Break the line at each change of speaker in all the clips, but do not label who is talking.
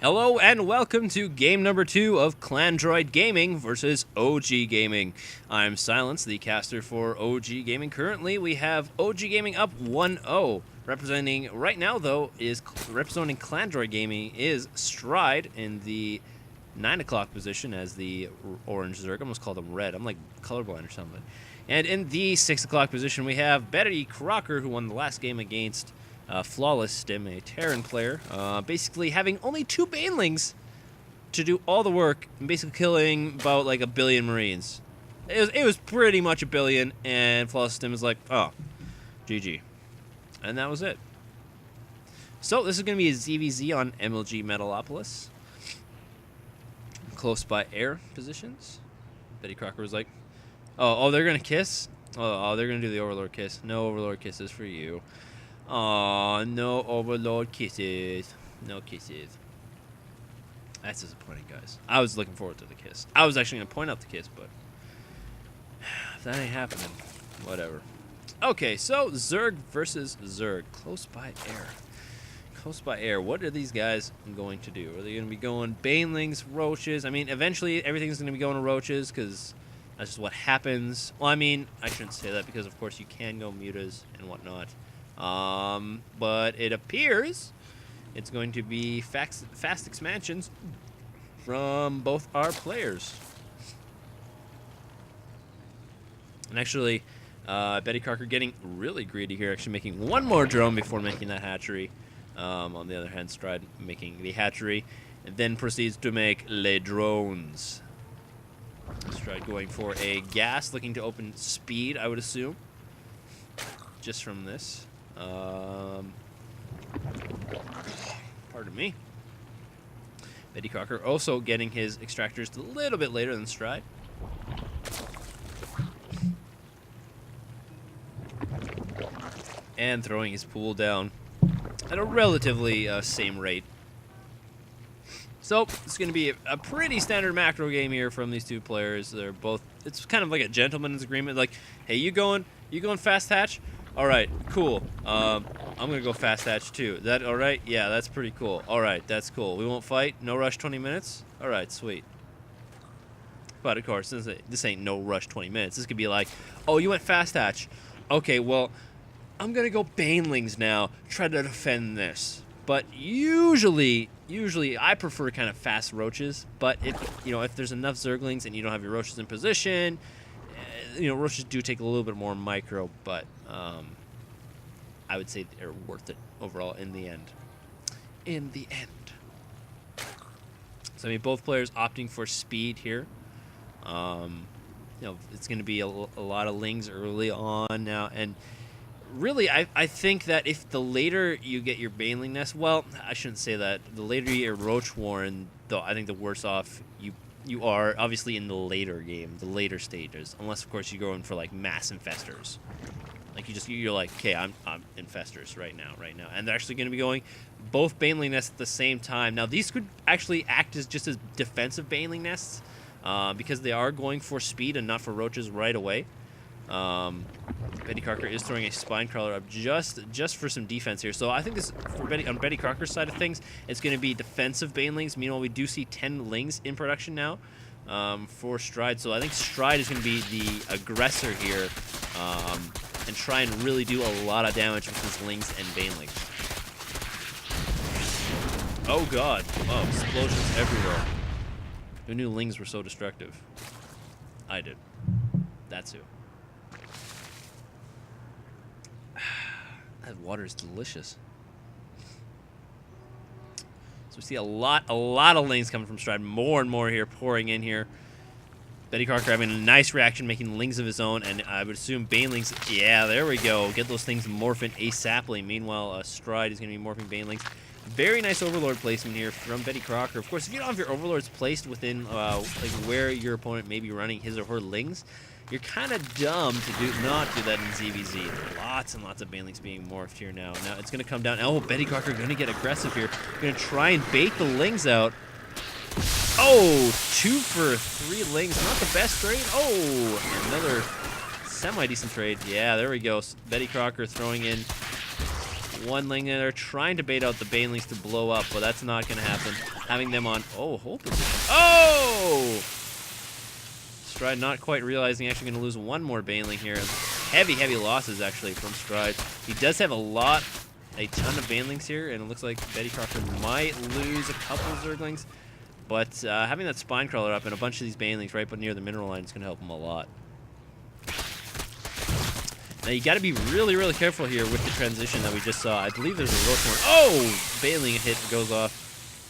Hello and welcome to game number 2 of Clan Droid Gaming versus OGaming. I'm Silence, the caster for OGaming. Currently, we have OGaming up 1-0. Representing right now, though, is representing Clan Droid Gaming is Stride in the 9 o'clock position as the orange Zerg. I almost called him red. I'm like colorblind or something. And in the 6 o'clock position, we have Bettycrocker, who won the last game against Flawless Stim, a Terran player, basically having only 2 banelings to do all the work and basically killing about like 1 billion Marines. It was pretty much 1 billion, and Flawless Stim is like, oh, GG. And that was it. So this is going to be a ZvZ on MLG Metalopolis. Close by air positions. Bettycrocker was like, oh, they're going to kiss? Oh, they're going to do the Overlord kiss. No Overlord kisses for you. Aw, no Overlord kisses. No kisses. That's disappointing, guys. I was looking forward to the kiss. I was actually going to point out the kiss, but if that ain't happening, whatever. Okay, so Zerg versus Zerg. Close by air. Close by air. What are these guys going to do? Are they going to be going banelings, roaches? I mean, eventually everything's going to be going to roaches because that's just what happens. Well, I mean, I shouldn't say that because, of course, you can go mutas and whatnot. But it appears it's going to be fast expansions from both our players. And actually, Bettycrocker getting really greedy here, actually making one more drone before making that hatchery. On the other hand, Stride making the hatchery, and then proceeds to make les drones. Stride going for a gas, looking to open speed, I would assume, just from this. Pardon me. Bettycrocker also getting his extractors a little bit later than Stride. And throwing his pool down at a relatively same rate. So it's going to be a pretty standard macro game here from these two players. They're both, it's kind of like a gentleman's agreement. Like, hey, you going fast hatch? All right, cool. I'm gonna go fast hatch too. Is that all right? Yeah, that's pretty cool. All right, that's cool. We won't fight. No rush 20 minutes. All right, sweet. But of course, this ain't no rush 20 minutes. This could be like, oh, you went fast hatch. Okay, well, I'm gonna go banelings now. Try to defend this. But usually I prefer kind of fast roaches. But if there's enough zerglings and you don't have your roaches in position, roaches do take a little bit more micro, but I would say they're worth it overall in the end. In the end. So, I mean, both players opting for speed here. It's going to be a lot of lings early on now. And really, I think that if the later you get your baneling nest, well, I shouldn't say that. The later you get roach warren, though, I think the worse off you are, obviously, in the later game, the later stages. Unless, of course, you go in for, like, mass infestors. Like, you're like, okay, I'm infestors right now. And they're actually going to be going both baneling nests at the same time. Now, these could actually act as just as defensive baneling nests because they are going for speed and not for roaches right away. Bettycrocker is throwing a spine crawler up just for some defense here. So I think this on Bettycrocker's side of things, it's going to be defensive banelings. Meanwhile, we do see 10 lings in production now for Stride. So I think Stride is going to be the aggressor here and try and really do a lot of damage with his lings and banelings. Oh god! Oh, explosions everywhere. Who knew lings were so destructive? I did. That's who. That water is delicious. So we see a lot of lings coming from Stride. More and more here, pouring in here. Bettycrocker having a nice reaction, making lings of his own, and I would assume banelings. Yeah, there we go. Get those things morphing ASAPly. Meanwhile, Stride is going to be morphing banelings. Very nice Overlord placement here from Bettycrocker. Of course, if you don't have your Overlords placed within like where your opponent may be running his or her lings, you're kind of dumb to not do that in ZvZ. Lots and lots of banelings being morphed here now. Now it's going to come down. Oh, Bettycrocker going to get aggressive here. Going to try and bait the lings out. Oh, 2 for 3 lings. Not the best trade. Oh, another semi-decent trade. Yeah, there we go. Bettycrocker throwing in One ling there trying to bait out the banelings to blow up, but that's not going to happen. Having them on, hold position. Oh! Stride not quite realizing actually going to lose one more baneling here. Heavy losses actually from Stride. He does have a ton of banelings here, and it looks like Bettycrocker might lose a couple Zerglings. But having that spine crawler up and a bunch of these banelings right near the mineral line is going to help him a lot. Now you got to be really careful here with the transition that we just saw. I believe there's a Roachhorn. Oh! Baneling hit goes off.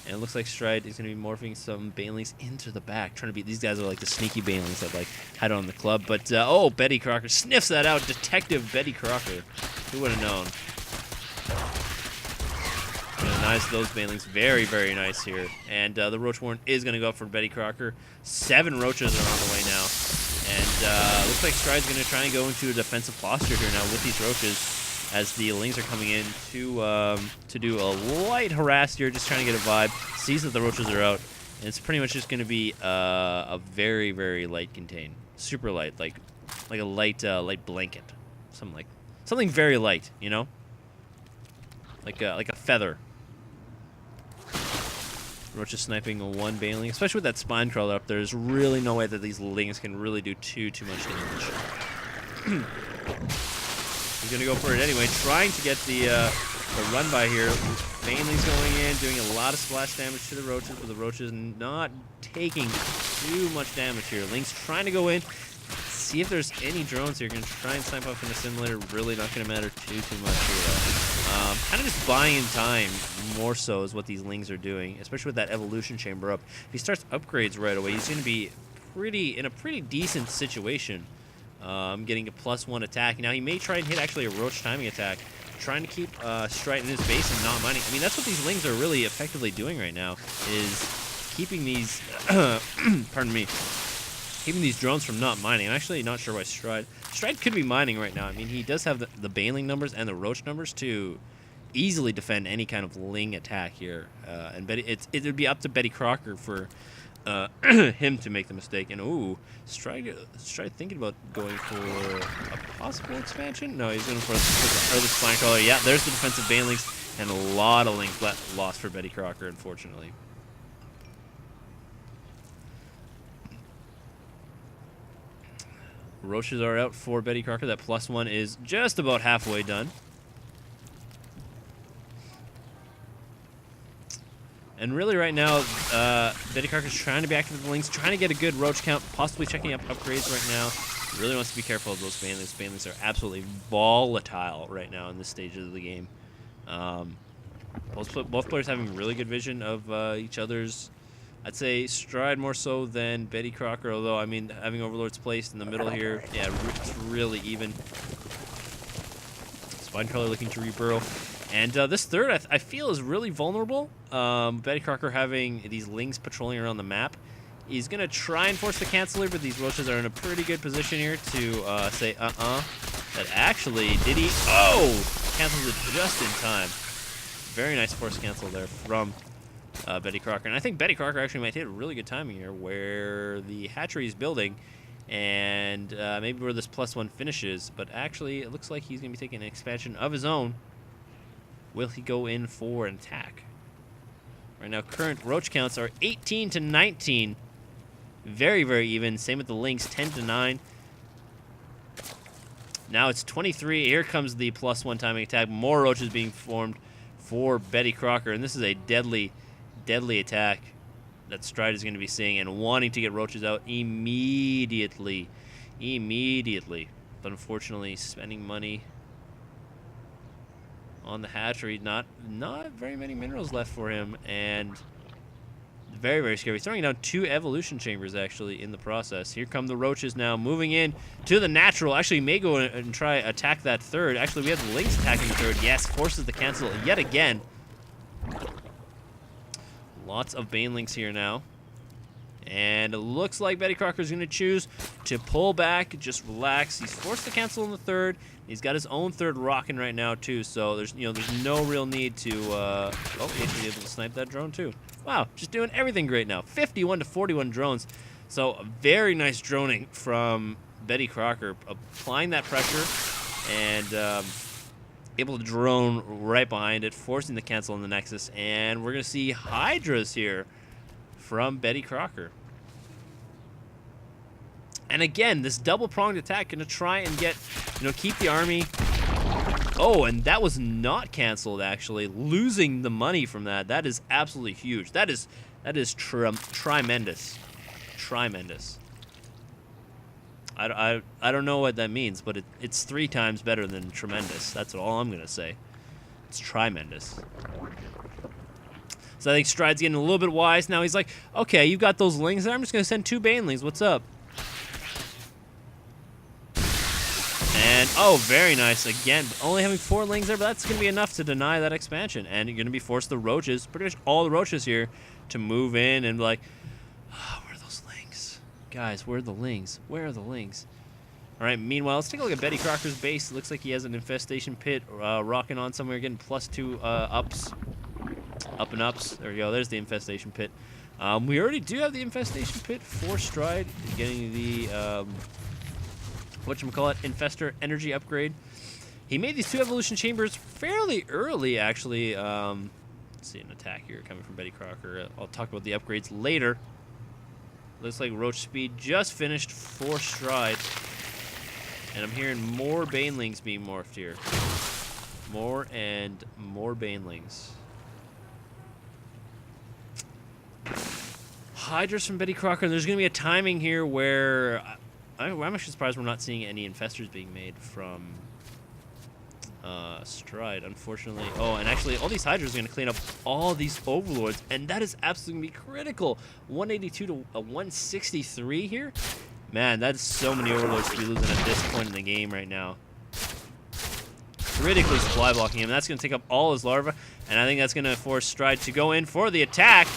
And it looks like Stride is going to be morphing some banelings into the back. Trying to be, these guys are like the sneaky banelings that like had on the club. But Bettycrocker sniffs that out. Detective Bettycrocker. Who would have known? Nice, those banelings. Very nice here. And the Roachhorn is going to go up for Bettycrocker. 7 roaches are on the way now. And looks like Stride's going to try and go into a defensive posture here now with these roaches as the lings are coming in to do a light harass here, just trying to get a vibe. Sees that the roaches are out. And it's pretty much just going to be a very light contain. Super light, like a light blanket. Something very light, you know? Like a feather. Roach is sniping a 1 baneling, especially with that spine crawler up there. There's really no way that these lings can really do too much damage. He's gonna go for it anyway, trying to get the run by here. Banelings going in, doing a lot of splash damage to the roaches, but the roaches not taking too much damage here. Lings trying to go in, see if there's any drones here. Gonna try and snipe up in the simulator. Really not gonna matter too much here though. Kind of just buying time more so is what these lings are doing, especially with that evolution chamber up. If he starts upgrades right away, he's going to be in a pretty decent situation. Getting a +1 attack. Now he may try and hit actually a roach timing attack, trying to keep Stride in his base and not mining. I mean, that's what these lings are really effectively doing right now, is keeping these, pardon me, keeping these drones from not mining. I'm actually not sure why Stride could be mining right now. I mean, he does have the baneling numbers and the roach numbers to easily defend any kind of ling attack here. And it would be up to Bettycrocker for him to make the mistake. And ooh, Stride thinking about going for a possible expansion. No, he's going for the early spine crawler. Yeah, there's the defensive banelings, and a lot of lings lost for Bettycrocker, unfortunately. Roaches are out for Bettycrocker. That +1 is just about halfway done. And really right now, Bettycrocker's trying to be active with the lings, trying to get a good roach count, possibly checking up upgrades right now. Really wants to be careful of those banelings. Banelings are absolutely volatile right now in this stage of the game. Both players having really good vision of each other's. I'd say Stride more so than Bettycrocker, although, I mean, having Overlords placed in the middle here, yeah, it's really even. Spine Crawler looking to reburrow. And this third, I feel, is really vulnerable. Bettycrocker having these lings patrolling around the map. He's going to try and force the canceler, but these roaches are in a pretty good position here to say, That actually, did he? Oh! Cancels it just in time. Very nice force cancel there from Bettycrocker. And I think Bettycrocker actually might hit a really good timing here where the hatchery is building and maybe where this +1 finishes. But actually, it looks like he's going to be taking an expansion of his own. Will he go in for an attack? Right now, current roach counts are 18 to 19. Very even. Same with the lings, 10 to 9. Now it's 23. Here comes the +1 timing attack. More roaches being formed for Bettycrocker. And this is a deadly attack that Stride is going to be seeing and wanting to get roaches out immediately. But unfortunately, spending money on the hatchery, not very many minerals left for him, and very scary. He's throwing down 2 evolution chambers actually in the process. Here come the roaches now, moving in to the natural. Actually, may go and try attack that third. Actually, we have the lings attacking the third. Yes, forces the cancel yet again. Lots of banelings here now. And it looks like Bettycrocker's going to choose to pull back, just relax. He's forced to cancel in the third. He's got his own third rocking right now too, so there's no real need to. Oh, he's actually able to snipe that drone too. Wow, just doing everything great now. 51 to 41 drones. So very nice droning from Bettycrocker, applying that pressure and able to drone right behind it, forcing the cancel on the Nexus, and we're going to see Hydras here from Bettycrocker. And again, this double-pronged attack going to try and get, keep the army. Oh, and that was not canceled, actually. Losing the money from that. That is absolutely huge. That is tremendous. Tremendous. I don't know what that means, but it's 3 times better than tremendous. That's all I'm going to say. It's tremendous. So I think Stride's getting a little bit wise. Now he's like, okay, you've got those lings there. I'm just going to send 2 banelings. What's up? And, oh, very nice. Again, only having 4 lings there, but that's going to be enough to deny that expansion. And you're going to be forced the roaches, pretty much all the roaches here, to move in and be like, oh, where are those lings? Guys, where are the lings? Where are the lings? All right, meanwhile, let's take a look at Bettycrocker's base. It looks like he has an infestation pit rocking on somewhere, getting +2 ups. Up and ups. There we go. There's the infestation pit. We already do have the infestation pit for Stride, getting the... whatchamacallit, Infestor energy upgrade. He made these 2 evolution chambers fairly early, actually. Let's see an attack here coming from Bettycrocker. I'll talk about the upgrades later. Looks like Roach Speed just finished for Stride. And I'm hearing more banelings being morphed here. More and more banelings. Hydras from Bettycrocker. There's going to be a timing here where... I'm actually surprised we're not seeing any infestors being made from Stride, unfortunately. Oh, and actually, all these Hydras are going to clean up all these Overlords, and that is absolutely critical. 182 to 163 here? Man, that's so many Overlords to be losing at this point in the game right now. Critically supply blocking him. That's going to take up all his larvae, and I think that's going to force Stride to go in for the attack.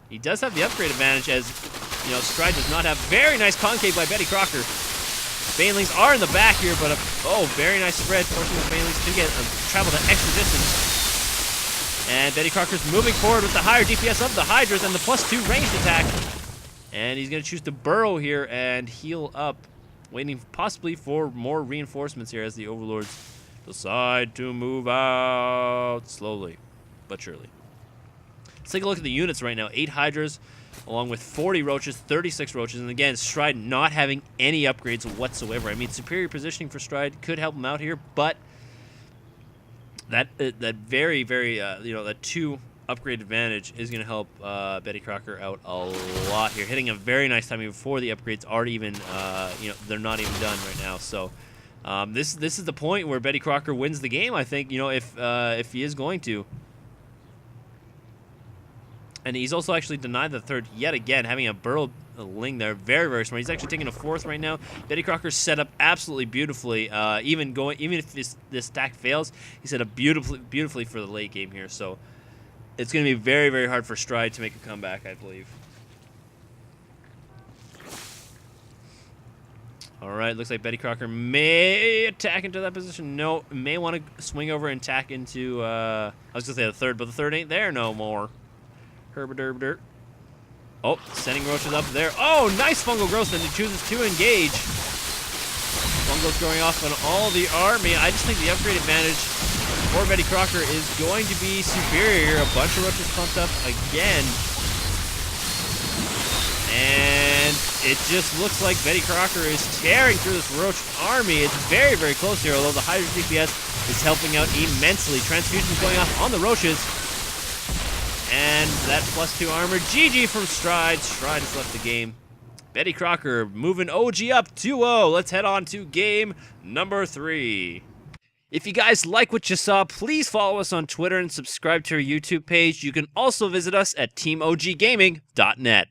He does have the upgrade advantage as... Stride does not have. Very nice concave by Bettycrocker. Banelings are in the back here, but very nice spread, forcing the Banelings to get travel the extra distance. And Bettycrocker's moving forward with the higher DPS of the Hydras and the +2 ranged attack. And he's going to choose to burrow here and heal up, waiting possibly for more reinforcements here as the Overlords decide to move out slowly but surely. Let's take a look at the units right now. 8 Hydras, along with 40 roaches, 36 roaches, and again, Stride not having any upgrades whatsoever. I mean, superior positioning for Stride could help him out here, but that very, very, that 2 upgrade advantage is going to help Bettycrocker out a lot here. Hitting a very nice timing before the upgrades aren't even, they're not even done right now. So this is the point where Bettycrocker wins the game, I think, if he is going to. And he's also actually denied the 3rd yet again, having a burrow ling there. Very, very smart. He's actually taking a 4th right now. Bettycrocker's set up absolutely beautifully. Even if this stack fails, he set up beautifully for the late game here. So it's going to be very, very hard for Stride to make a comeback, I believe. All right, looks like Bettycrocker may attack into that position. No, may want to swing over and attack into, I was going to say the 3rd, but the 3rd ain't there no more. Herb-a-derb-dirt. Oh, sending roaches up there. Oh, nice fungal growth, and he chooses to engage. Fungal's going off on all the army. I just think the upgrade advantage for Bettycrocker is going to be superior. A bunch of roaches pumped up again. And it just looks like Bettycrocker is tearing through this roach army. It's very, very close here, although the Hydra DPS is helping out immensely. Transfusion's going off on the roaches. And that +2 armor. GG from Stride. Stride has left the game. Bettycrocker moving OG up 2-0. Let's head on to game number 3. If you guys like what you saw, please follow us on Twitter and subscribe to our YouTube page. You can also visit us at teamoggaming.net.